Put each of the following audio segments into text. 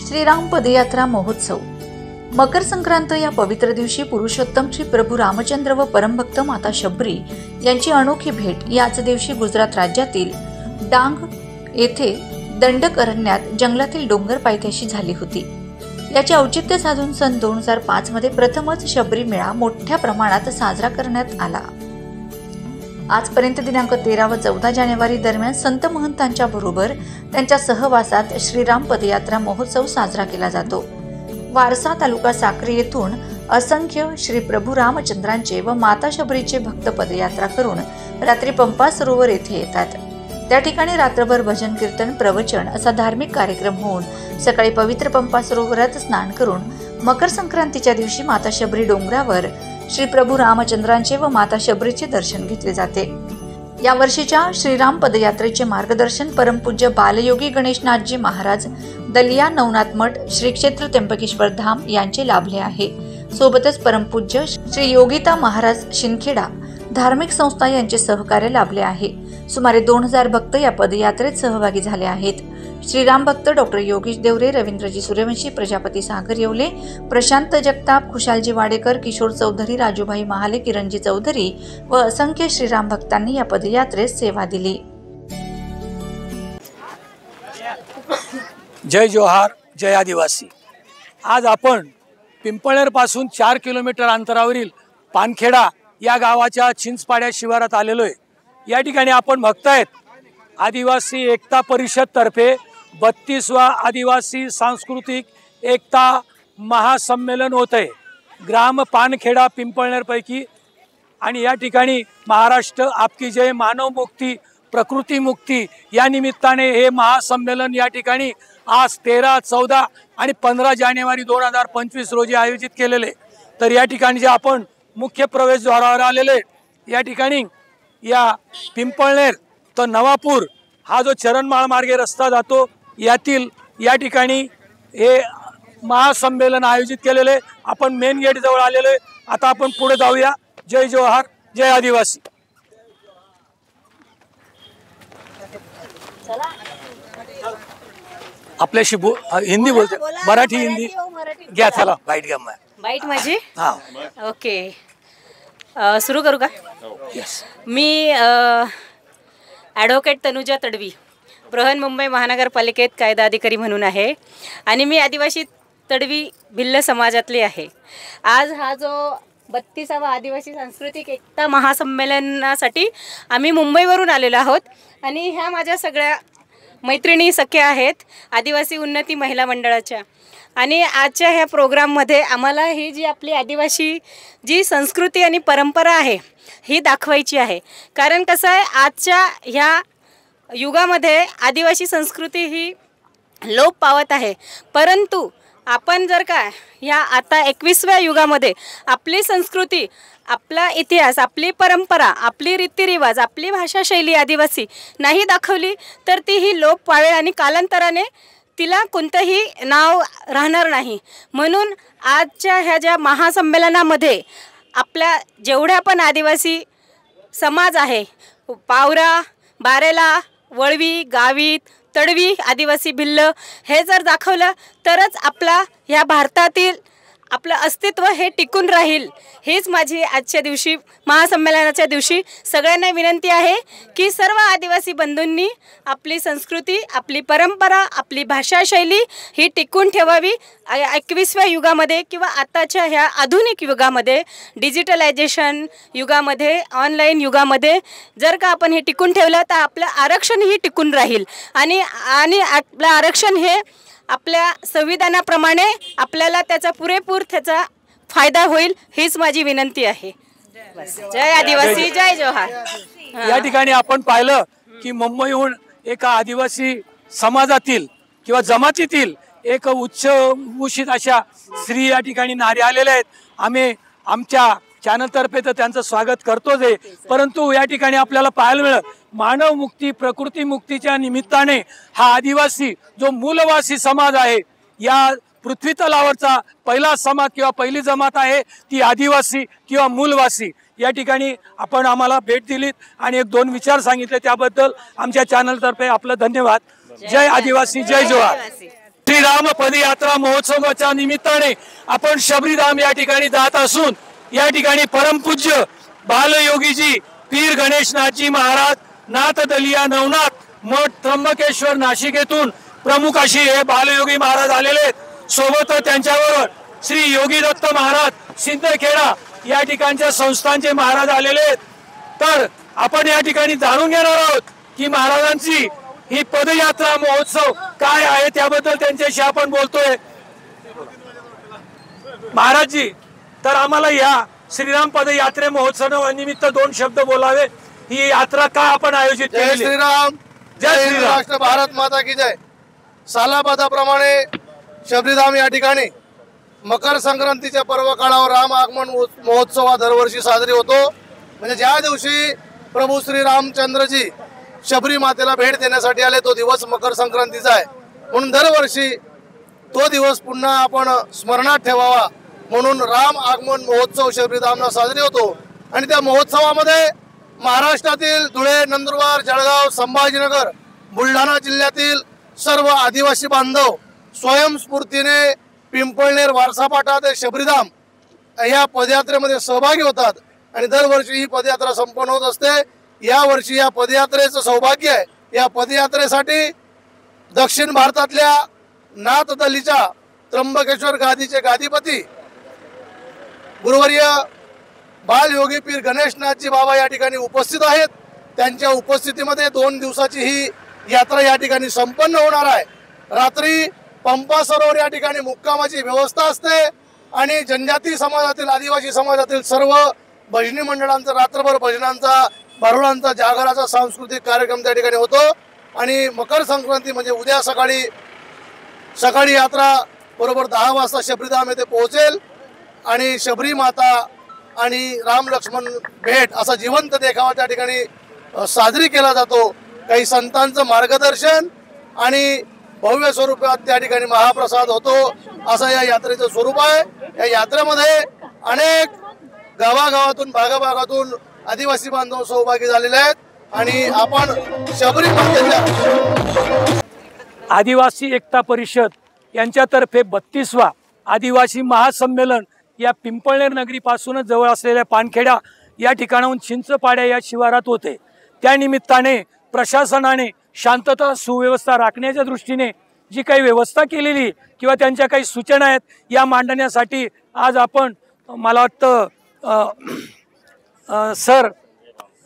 श्रीराम पदयात्रा महोत्सव। मकर संक्रांत या पवित्र दिवशी पुरुषोत्तम श्री प्रभू रामचंद्र व परमभक्त माता शबरी यांची अनोखी भेट याच दिवशी गुजरात राज्यातील डांग येथे दंडक अरण्यात जंगलातील डोंगर पायथ्याशी झाली होती। याचे औचित्य साधून सन 2005 मध्ये प्रथमच शबरी मेळा मोठ्या प्रमाणात साजरा करण्यात आला। आजपर्यंत दिनांक 13 व 14 जानेवारी दरम्यान संत महंतांच्या बरोबर त्यांच्या सहवासात श्रीराम पदयात्रा महोत्सव साजरा केला जातो। वारसा तालुका साक्री येथून असंख्य श्री प्रभू रामचंद्रांचे व माता शबरीचे भक्त पदयात्रा करून रात्री पंपा सरोवर येथे येतात। त्या ठिकाणी रात्रभर भजन कीर्तन प्रवचन असा धार्मिक कार्यक्रम होऊन सकाळी पवित्र पंपा सरोवरात स्नान करून मकर संक्रांतीच्या दिवशी माता शबरी डोंगरावर श्री प्रभू रामचंद्रांचे व माता शबरीचे दर्शन घेतले जाते। या वर्षीच्या श्रीराम पदयात्रेचे मार्गदर्शन परमपूज्य बालयोगी गणेशनाथजी महाराज दलिया नवनाथ मठ श्री क्षेत्र त्र्यंबकेश्वर धाम यांचे लाभले आहे। सोबतच परमपूज्य श्री योगिता महाराज शिंदखेडा धार्मिक संस्था यांचे सहकार्य लाभले आहे। सुमारे 2000 भक्त या पदयात्रेत सहभागी झाले आहेत। श्रीराम भक्त डॉक्टर योगेश देवरे, रवींद्रजी सूर्यवंशी, प्रजापती सागर येवले, प्रशांत जगताप, खुशालजी वाडेकर, किशोर चौधरी, राजूभाई महाले, किरणजी चौधरी व असंख्य श्रीराम भक्तांनी या पदयात्रेत सेवा दिली। जय जोहार, जय आदिवासी। आज आपण पिंपळनेर पासून 4 किलोमीटर अंतरावरील पानखेडा या गावाच्या चिंचपाड्या शिवारात आलेलो आहे। या ठिकाणी आपण बघतायत आदिवासी एकता परिषद तर्फे 32वा आदिवासी सांस्कृतिक एकता महासंमेलन होत आहे ग्राम पानखेडा पिंपळनेर पैकी। आणि या ठिकाणी महाराष्ट्र आपकी जय, मानव मुक्ती, प्रकृती मुक्ती या निमित्ताने हे महासंमेलन या ठिकाणी आज 13, 14 आणि 15 जानेवारी 2025 रोजी आयोजित केलेले। तर या ठिकाणी जे आपण मुख्य प्रवेशद्वारावर आलेले या ठिकाणी या पिंपळनेर तर नवापूर हा जो चरणमाळ मार्गे रस्ता जातो यातील या ठिकाणी हे महासंमेलन आयोजित केलेले। आपण मेन गेट जवळ आलेलो आहे। आता आपण पुढे जाऊया। जय जोहार, जय आदिवासी। आपल्याशी हिंदी बोलते, मराठी हिंदी घ्या। चला बाईट घ्या। बाईट माझी हां ओके, सुरू करू का? यस। मी ॲडव्होकेट तनुजा तडवी, बृहन्मुंबई महानगरपालिकेत कायदा अधिकारी म्हणून आहे आणि मी आदिवासी तडवी भिल्ल समाजातली आहे। आज हा जो 32वा आदिवासी सांस्कृतिक एकता महासंमेलनासाठी आम्ही मुंबईवरून आलेलो आहोत आणि ह्या माझ्या सगळ्या मैत्रिणी सख्या आहेत आदिवासी उन्नती महिला मंडळाच्या। आणि आजच्या ह्या प्रोग्राममध्ये आम्हाला ही जी आपली आदिवासी जी संस्कृती आणि परंपरा आहे ही दाखवायची आहे। कारण कसं आहे, आजच्या ह्या युगामध्ये आदिवासी संस्कृती ही लोप पावत आहे, परंतु आपण जर का ह्या आता 21व्या युगामध्ये आपली संस्कृती, आपला इतिहास, आपली परंपरा, आपली रीतिरिवाज, आपली भाषाशैली आदिवासी नाही दाखवली तर ती ही लोप पावेल आणि कालांतराने तिला कोणतंही नाव राहणार नाही। म्हणून आजच्या ह्या ज्या महासंमेलनामध्ये आपल्या जेवढ्या पण आदिवासी समाज आहे, पावरा, बारेला, वळवी, गावीत, तडवी, आदिवासी भिल्ल हे जर दाखवलं तरच आपला ह्या भारतातील आपलं अस्तित्व हे टिकून राहील। हीच माझी आजच्या दिवशी महासंमेलनाच्या दिवशी सगळ्यांना विनंती आहे की सर्व आदिवासी बंधूंनी आपली संस्कृती, आपली परंपरा, आपली भाषाशैली ही टिकून ठेवावी। 21व्या युगामध्ये किंवा आताच्या ह्या आधुनिक युगामध्ये, डिजिटलायझेशन युगामध्ये, ऑनलाईन युगामध्ये जर का आपण हे टिकून ठेवलं तर आपलं आरक्षणही टिकून राहील आणि आपलं आरक्षण हे आपल्या संविधानाप्रमाणे आपल्याला त्याचा पुरेपूर त्याचा फायदा होईल, हीच माझी विनंती आहे। जय आदिवासी, जय जोहार। या ठिकाणी आपण पाहिलं की मुंबईहून एका आदिवासी समाजातील किंवा जमातीतील एक उच्चभूषित अशा स्त्री या ठिकाणी नारी आलेल्या आहेत। आम्ही आमच्या चॅनलतर्फे तर त्यांचं स्वागत करतोच आहे, परंतु या ठिकाणी आपल्याला पाहायला मिळतं मानव मुक्ती, प्रकृती मुक्तीच्या निमित्ताने हा आदिवासी जो मूलवासी समाज आहे, या पृथ्वी तलावरचा पहिला समाज किंवा पहिली जमात आहे ती आदिवासी किंवा मूलवासी। या ठिकाणी आपण आम्हाला भेट दिलीत आणि 1-2 विचार सांगितले, त्याबद्दल आमच्या चॅनलतर्फे आपलं धन्यवाद। जय आदिवासी, जय जोहार। श्रीराम पदयात्रा महोत्सवाच्या निमित्ताने आपण शबरीधाम या ठिकाणी जात असून या ठिकाणी परमपूज्य बालयोगीजी पीर गणेशनाथजी महाराज नाथ दलिया नवनाथ मठ त्र्यंबकेश्वर नाशिक येथून प्रमुख अशी हे बालयोगी महाराज आलेले आहेत। सोबत त्यांच्याबरोबर श्री योगी दत्त महाराज सिंदखेडा या ठिकाणच्या संस्थांचे महाराज आलेले आहेत। तर आपण या ठिकाणी जाणून घेणार आहोत की महाराजांची ही पदयात्रा महोत्सव काय आहे, त्याबद्दल त्यांच्याशी आपण बोलतोय। महाराजजी, तर आम्हाला या श्रीराम पदयात्रे महोत्सव निमित्त दोन शब्द बोलावे। ही यात्रा का आपण आयोजित जय केली? श्रीराम, जय हिंद श्रीराम। राष्ट्र, भारत माता की जय। सालाबादाप्रमाणे शबरीधाम या ठिकाणी मकर संक्रांतीच्या पर्व काळावर राम आगमन महोत्सव हा दरवर्षी साजरी होतो। म्हणजे ज्या दिवशी प्रभू श्री रामचंद्रजी शबरी मातेला भेट देण्यासाठी आले तो दिवस मकर संक्रांतीचा आहे। म्हणून दरवर्षी तो दिवस पुन्हा आपण स्मरणात ठेवावा म्हणून राम आगमन महोत्सव शबरीधामला साजरी होतो। आणि त्या महोत्सवामध्ये महाराष्ट्रातील धुळे, नंदुरबार, जळगाव, संभाजीनगर, बुलढाणा जिल्ह्यातील सर्व आदिवासी बांधव स्वयंस्फूर्तीने पिंपळनेर वारसापाटा ते शबरीधाम या पदयात्रेमध्ये सहभागी होतात आणि दरवर्षी ही पदयात्रा संपन्न होत असते। या वर्षी या पदयात्रेचं सौभाग्य आहे। या पदयात्रेसाठी दक्षिण भारतातल्या नाथ दलीच्या त्र्यंबकेश्वर गादीचे गादीपती गुरुवर्य बालयोगी पीर गणेशनाथजी बाबा या ठिकाणी उपस्थित आहेत। त्यांच्या उपस्थितीमध्ये 2 दिवसाची ही यात्रा या ठिकाणी संपन्न होणार आहे। रात्री पंपा सरोवर या ठिकाणी मुक्कामाची व्यवस्था असते आणि जनजाती समाजातील, आदिवासी समाजातील सर्व भजनी मंडळांचा रात्रभर भजनांचा, भारुडांचा, जागराचा सांस्कृतिक कार्यक्रम त्या ठिकाणी होतो। आणि मकर संक्रांती म्हणजे उद्या सकाळी यात्रा बरोबर 10 वाजता शबरीधाम येथे पोहोचेल आणि शबरी माता आणि राम लक्ष्मण भेट असा जिवंत देखावा त्या ठिकाणी साजरी केला जातो। काही संतांचं मार्गदर्शन आणि भव्य स्वरूपात त्या ठिकाणी महाप्रसाद होतो, असं या यात्रेचं स्वरूप आहे। या यात्रेमध्ये अनेक गावागावातून, भागाभागातून आदिवासी बांधव सहभागी झालेले आहेत आणि आपण शबरी मातेच्या आदिवासी एकता परिषद यांच्यातर्फे 32वा आदिवासी महासंमेलन या पिंपळनेर नगरीपासूनच जवळ असलेल्या पानखेडा या ठिकाणाहून चिंचपाड्या या शिवारात होते। त्या निमित्ताने प्रशासनाने शांतता सुव्यवस्था राखण्याच्या दृष्टीने जी काही व्यवस्था केलेली किंवा त्यांच्या काही सूचना आहेत या मांडण्यासाठी आज आपण, मला वाटतं सर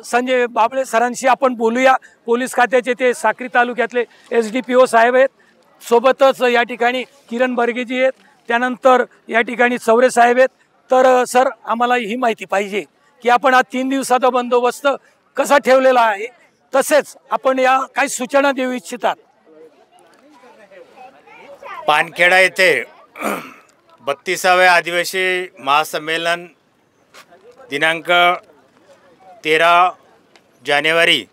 संजय बाबळे सरांशी आपण बोलूया। पोलीस खात्याचे ते साक्री तालुक्यातले SDPO साहेब आहेत, सोबतच या ठिकाणी किरण बर्गेजी आहेत, त्यानंतर या ठिकाणी चौरे साहेब आहेत। तर सर, आम्हाला ही माहिती पाहिजे की आपण हा 3 दिवसाचा बंदोबस्त कसा ठेवलेला आहे, तसेच आपण या काही सूचना देऊ इच्छितात। पानखेडा येथे 32वे आदिवासी महासंमेलन दिनांक 13 जानेवारी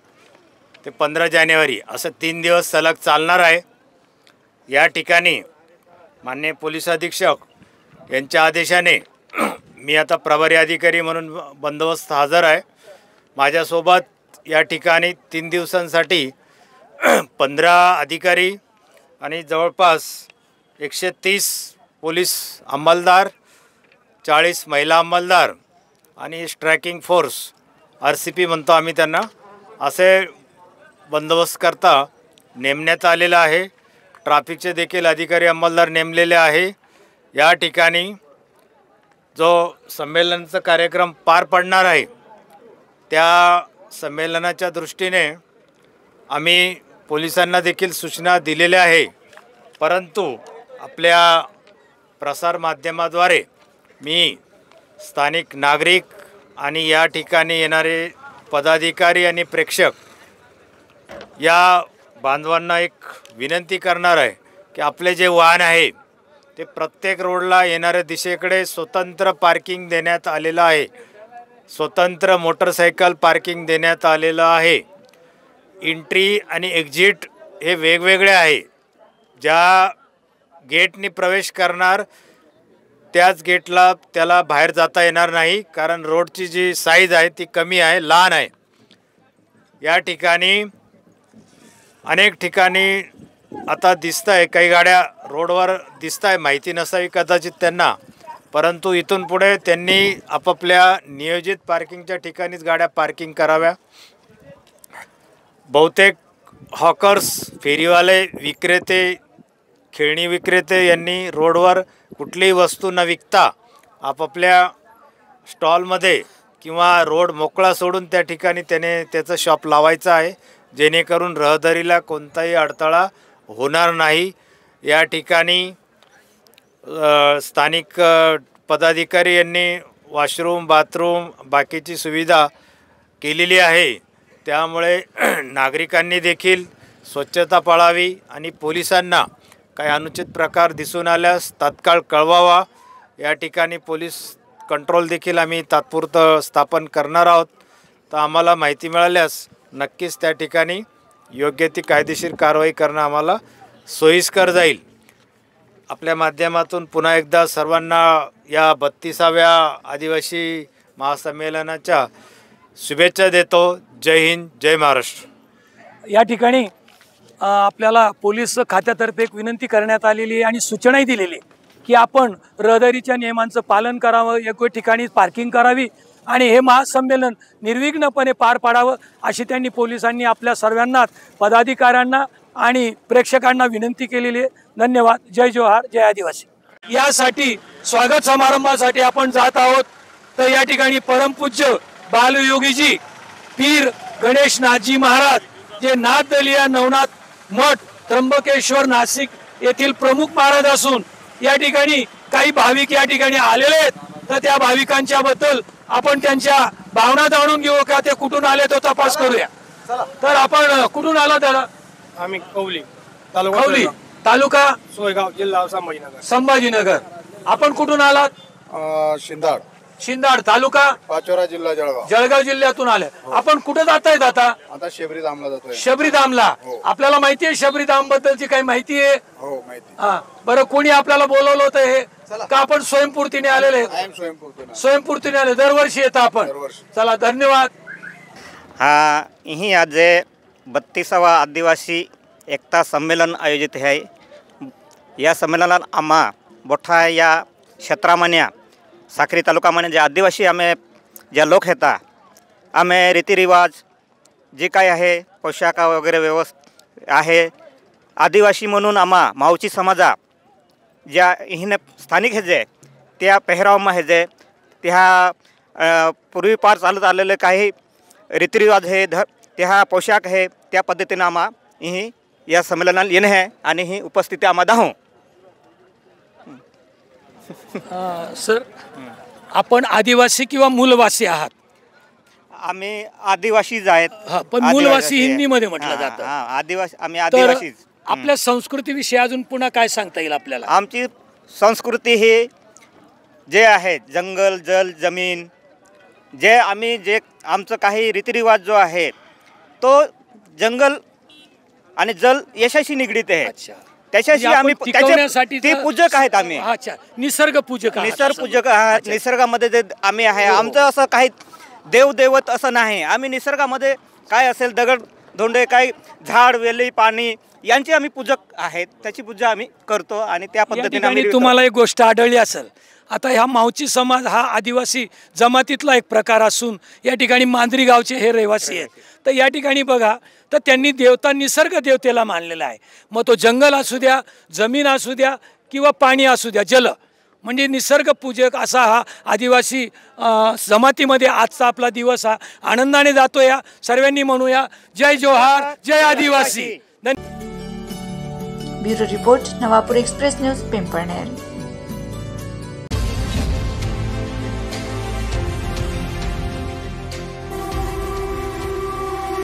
ते 15 जानेवारी असं 3 दिवस सलग चालणार आहे। या ठिकाणी माननीय पोलीस अधीक्षक यांच्या आदेशाने मी आता प्रभारी अधिकारी म्हणून बंदोबस्त हजर आहे। माझ्यासोबत या ठिकाणी 3 दिवसांसाठी 15 अधिकारी आणि जवळपास 130 पोलीस अंमलदार, 40 महिला अंमलदार आणि स्ट्रायकिंग फोर्स RCP म्हणतो आम्ही त्यांना, असे बंदोबस्त करता नेमण्यात आलेला आहे। ट्रॅफिकचे देखील अधिकारी अंमलदार नेमलेले आहे। या ठिकाणी जो संमेलनाचा कार्यक्रम पार पडणार आहे त्या संमेलनाच्या दृष्टीने आम्ही पोलिसांना देखील सूचना दिलेल्या आहे, परंतु आपल्या प्रसारमाध्यमाद्वारे मी स्थानिक नागरिक आणि या ठिकाणी येणारे पदाधिकारी आणि प्रेक्षक या बांधवांना एक विनंती करणार आहे की आपले जे वाहन आहे ते प्रत्येक रोडला येणाऱ्या दिशेकडे स्वतंत्र पार्किंग देण्यात आलेलं आहे। स्वतंत्र मोटरसायकल पार्किंग देण्यात आलेलं आहे। एंट्री आणि एक्झिट हे वेगवेगळे आहे। ज्या गेटनी प्रवेश करणार त्याच गेटला त्याला बाहेर जाता येणार नाही, कारण रोडची जी साईज आहे ती कमी आहे, लहान आहे। या ठिकाणी अनेक ठिकाणी आता दिसत आहे, काही गाड्या रोडवर दिसत आहे, माहिती नसावी कदाचित त्यांना, परंतु इथून पुढे त्यांनी आपापल्या नियोजित पार्किंगच्या ठिकाणीच गाड्या पार्किंग कराव्या. बहुतेक हॉकर्स, फेरीवाले, विक्रेते, खेळणी विक्रेते यांनी रोडवर कुठलीही वस्तू न विकता आपापल्या स्टॉलमध्ये किंवा रोड मोकळा सोडून त्या ठिकाणी त्याने त्याचं शॉप लावायचं आहे, जेणेकरून रहदारीला कोणताही अडथळा होणार नाही. या ठिकाणी स्थानिक पदाधिकारी यांनी वॉशरूम, बाथरूम, बाकीची सुविधा केलेली आहे. त्यामुळे नागरिकांनी देखील स्वच्छता पाळावी आणि पोलिसांना काही अनुचित प्रकार दिसून आल्यास तात्काळ कळवावा. या ठिकाणी पोलीस कंट्रोल देखील आम्ही तात्पुरतं स्थापन करणार आहोत. तर आम्हाला माहिती मिळाल्यास नक्कीच त्या ठिकाणी योग्य ती कायदेशीर कारवाई करणं आम्हाला सोयीस्कर जाईल. आपल्या माध्यमातून पुन्हा एकदा सर्वांना या 32व्या आदिवासी महासंमेलनाच्या शुभेच्छा देतो. जय हिंद, जय महाराष्ट्र. या ठिकाणी आपल्याला पोलीस खात्यातर्फे एक विनंती करण्यात आलेली आहे आणि सूचनाही दिलेली आहे की आपण रहदारीच्या नियमांचं पालन करावं, योग्य ठिकाणी पार्किंग करावी आणि हे महासंमेलन निर्विघ्नपणे पार पाडावं अशी त्यांनी पोलिसांनी आपल्या सर्वांना, पदाधिकाऱ्यांना आणि प्रेक्षकांना विनंती केलेली आहे. धन्यवाद. जय जोहार, जय आदिवासी. यासाठी स्वागत समारंभासाठी आपण जात आहोत. तर या ठिकाणी परमपूज्य बालयोगीजी पीर गणेशनाथजी महाराज, जे नाथदलिया नवनाथ मठ त्र्यंबकेश्वर नाशिक येथील प्रमुख महाराज असून या ठिकाणी काही भाविक या ठिकाणी आलेले आहेत. तर त्या भाविकांच्या बद्दल आपण त्यांच्या भावना जाणून घेऊ का, ते कुठून आले तो तपास करूया. तर आपण कुठून आला दादा? आम्ही कौली कौली तालुका सोयगाव, जिल्हा संभाजीनगर. संभाजीनगर. आपण कुठून आलात? शिंदाड शिंदाड तालुका पाचोरा, जिल्हा जळगाव. जळगाव जिल्ह्यातून आले. आपण कुठे जातायत आता? आता शबरी धामला जातोय. शबरीधामला. आपल्याला माहिती आहे शबरीधाम बद्दलची काही माहिती आहे? हो, माहिती. हा, बरं. कोणी आपल्याला बोलवलं होतं हे का आपण स्वयंपूर्तीने आलेले? स्वयंपूर्तीने आले. दरवर्षी येतं आपण. चला, धन्यवाद. हाँ, यहीं आज 32वा आदिवासी एकता संमेलन आयोजित है. या संमेलनात आम्हा मोठा या क्षेत्रामन्या साक्री तालुकामध्ये जे आदिवासी आम्ही ज्या लोक येता, आम्ही रीतिरिवाज जे काय आहे, पोशाख वगैरे व्यवस्थित आहे. आदिवासी म्हणून आम्हा मावची समाजा ज्या हिने स्थानिक हे जे त्या पेहरावमा हे जे त्या पूर्वीपार चालत आलेले काही रीतिरिवाज हे त्या पोशाख आहे, त्या पद्धतीनं आम्हा ही या संमेलनाला येणे आहे आणि ही उपस्थिती आम्हा दाहू. सर, आपण आदिवासी किंवा मूलवासी आहात? आम्ही आदिवासीच आहेत. पण मूलवासी हिंदीमध्ये म्हटलं जातं. आदिवासी, आम्ही आदिवासीच. आपल्या संस्कृतीविषयी अजून पुन्हा काय सांगता येईल आपल्याला? आमची संस्कृती ही जे आहे जंगल, जल, जमीन, जे आम्ही जे आमचं काही रीतिरिवाज जो आहे तो जंगल आणि जल यशाशी निगडीत आहे. त्याच्याशी आम्ही ते पूजक आहेत. आम्ही निसर्ग पूजक. निसर्ग पूजक आहात. निसर्गामध्ये जे आम्ही आहे, आमचं असं काही देवदेवत असं नाही. आम्ही निसर्गामध्ये काय असेल दगड धोंडे, काही झाड, वेली, पाणी यांची आम्ही पूजक आहेत. त्याची पूजा आम्ही करतो आणि त्या पद्धतीने. तुम्हाला एक गोष्ट आढळली असेल, आता ह्या मावची समाज हा आदिवासी जमातीतला एक प्रकार असून या ठिकाणी मांजरी गावचे हे रहिवासी आहेत. तर या ठिकाणी बघा, तर त्यांनी देवता निसर्ग देवतेला मानलेला आहे. मग तो जंगल असू द्या, जमीन असू द्या किंवा पाणी असू द्या, जल म्हणजे निसर्ग पूजक असा हा आदिवासी जमातीमध्ये आजचा आपला दिवस हा आनंदाने जातो. या सर्वांनी म्हणूया जय जोहार, जय आदिवासी. Bureau report, Navapur express news, Pimpalner.